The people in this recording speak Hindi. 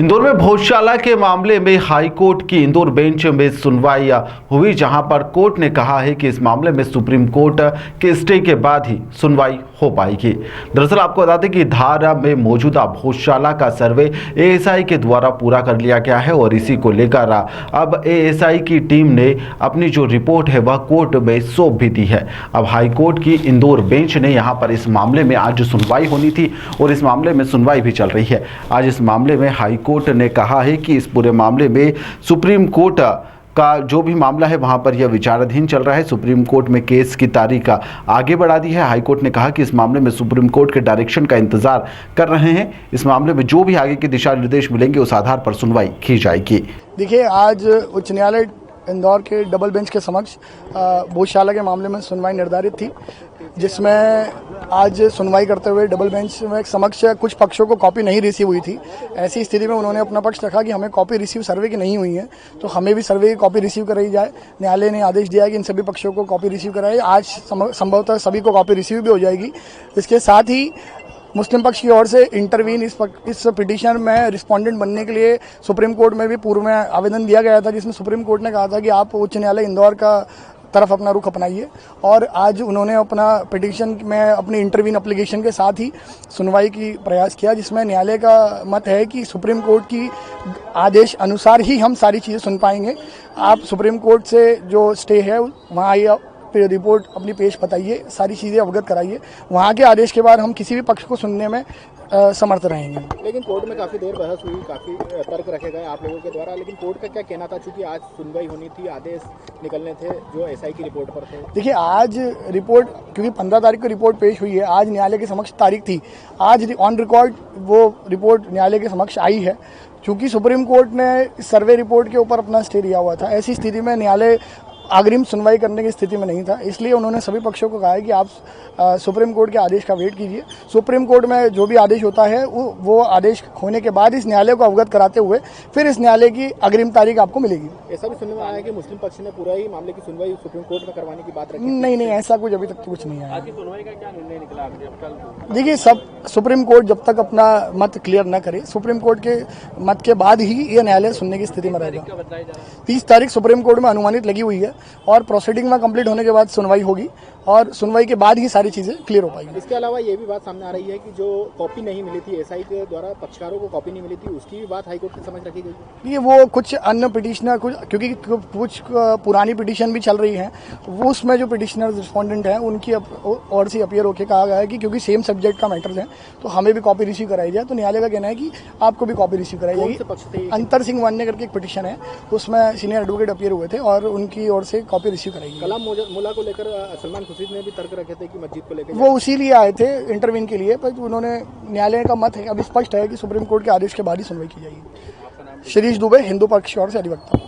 इंदौर में भोजशाला के मामले में हाई कोर्ट की इंदौर बेंच में सुनवाई हुई, जहां पर कोर्ट ने कहा है कि इस मामले में सुप्रीम कोर्ट के स्टे के बाद ही सुनवाई हो पाएगी। दरअसल आपको बता दें कि धार में मौजूदा भोजशाला का सर्वे एएसआई के द्वारा पूरा कर लिया गया है और इसी को लेकर अब एएसआई की टीम ने अपनी जो रिपोर्ट है वह कोर्ट में सौंप भी दी है। अब हाई कोर्ट की इंदौर बेंच ने यहाँ पर इस मामले में आज सुनवाई होनी थी और इस मामले में सुनवाई भी चल रही है। आज इस मामले में हाई कोर्ट ने कहा है कि इस पूरे मामले में सुप्रीम कोर्ट का जो भी मामला है वहां पर यह विचाराधीन चल रहा है। सुप्रीम कोर्ट में केस की तारीख आगे बढ़ा दी है। हाई कोर्ट ने कहा कि इस मामले में सुप्रीम कोर्ट के डायरेक्शन का इंतजार कर रहे हैं। इस मामले में जो भी आगे के दिशा निर्देश मिलेंगे उस आधार पर सुनवाई की जाएगी। देखिए, आज उच्च न्यायालय इंदौर के डबल बेंच के समक्ष भोजशाला के मामले में सुनवाई निर्धारित थी, जिसमें आज सुनवाई करते हुए डबल बेंच में समक्ष कुछ पक्षों को कॉपी नहीं रिसीव हुई थी। ऐसी स्थिति में उन्होंने अपना पक्ष रखा कि हमें कॉपी रिसीव सर्वे की नहीं हुई है, तो हमें भी सर्वे की कॉपी रिसीव कराई जाए। न्यायालय ने आदेश दिया है कि इन सभी पक्षों को कॉपी रिसीव कराई। आज संभवतः सभी को कॉपी रिसीव भी हो जाएगी। इसके साथ ही मुस्लिम पक्ष की ओर से इंटरवीन इस पिटीशन में रिस्पोंडेंट बनने के लिए सुप्रीम कोर्ट में भी पूर्व में आवेदन दिया गया था, जिसमें सुप्रीम कोर्ट ने कहा था कि आप उच्च न्यायालय इंदौर का तरफ अपना रुख अपनाइए। और आज उन्होंने अपना पिटीशन में अपनी इंटरवीन एप्लीकेशन के साथ ही सुनवाई की प्रयास किया, जिसमें न्यायालय का मत है कि सुप्रीम कोर्ट की आदेश अनुसार ही हम सारी चीज़ें सुन पाएंगे। आप सुप्रीम कोर्ट से जो स्टे है वहाँ आइए, रिपोर्ट अपनी पेश बताइए, सारी चीज़ें अवगत कराइए। वहाँ के आदेश के बाद हम किसी भी पक्ष को सुनने में समर्थ रहेंगे। लेकिन कोर्ट में काफ़ी देर बहस हुई, काफ़ी तर्क रखे गए आप लोगों के द्वारा, लेकिन कोर्ट का क्या कहना था? चूंकि आज सुनवाई होनी थी, आदेश निकलने थे जो एसआई की रिपोर्ट पर थे। देखिए, आज रिपोर्ट क्योंकि 15 तारीख को रिपोर्ट पेश हुई है, आज न्यायालय के समक्ष तारीख थी, आज ऑन रिकॉर्ड वो रिपोर्ट न्यायालय के समक्ष आई है। चूँकि सुप्रीम कोर्ट ने सर्वे रिपोर्ट के ऊपर अपना स्टे दिया हुआ था, ऐसी स्थिति में न्यायालय अग्रिम सुनवाई करने की स्थिति में नहीं था, इसलिए उन्होंने सभी पक्षों को कहा है कि आप सुप्रीम कोर्ट के आदेश का वेट कीजिए। सुप्रीम कोर्ट में जो भी आदेश होता है वो आदेश होने के बाद इस न्यायालय को अवगत कराते हुए फिर इस न्यायालय की अग्रिम तारीख आपको मिलेगी। ऐसा भी सुनने में आया कि मुस्लिम पक्ष ने पूरा ही मामले की सुनवाई सुप्रीम कोर्ट में करवाने की बात रखी। नहीं, ऐसा कुछ अभी तक कुछ नहीं आया। आज की सुनवाई का क्या निर्णय निकला? देखिए, सब सुप्रीम कोर्ट जब तक अपना मत क्लियर न करे, सुप्रीम कोर्ट के मत के बाद ही ये न्यायालय सुनने की स्थिति में रहेगा। 30 तारीख सुप्रीम कोर्ट में अनुमानित लगी हुई है और प्रोसीडिंग में कंप्लीट होने के बाद सुनवाई होगी और सुनवाई के बाद ही सारी चीजें क्लियर हो पाएंगी। इसके अलावा ये भी बात सामने आ रही है कि जो कॉपी नहीं मिली थी एसआई के द्वारा, पक्षकारों को कॉपी नहीं मिली थी, उसकी भी बात हाईकोर्ट की समझ रखी गई। ये वो कुछ अन्य पिटिशनर क्योंकि कुछ पुरानी पिटीशन भी चल रही है, वो उसमें जो पिटिशनर रिस्पोंडेंट हैं उनकी और से अपीयर होकर कहा गया है कि क्योंकि सेम सब्जेक्ट का मैटर्स है तो हमें भी कॉपी रिसीव कराई जाए। तो न्यायालय का कहना है कि आपको भी कॉपी रिसीव कराई जाएगी। अंतर सिंह वान्य करके एक पिटीशन है, उसमें सीनियर एडवोकेट अपीयर हुए थे और उनकी ओर से कॉपी रिसीव कराई। कलाम मुल्ला को लेकर सलमान खुर्शीद ने भी तर्क रखे थे कि मस्जिद को लेकर, वो उसी लिए आए थे इंटरवीन के लिए, पर उन्होंने न्यायालय का मत है अब स्पष्ट है कि सुप्रीम कोर्ट के आदेश के बाद ही सुनवाई की जाएगी। शिरीष दुबे, हिंदू पक्ष की ओर से अधिवक्ता।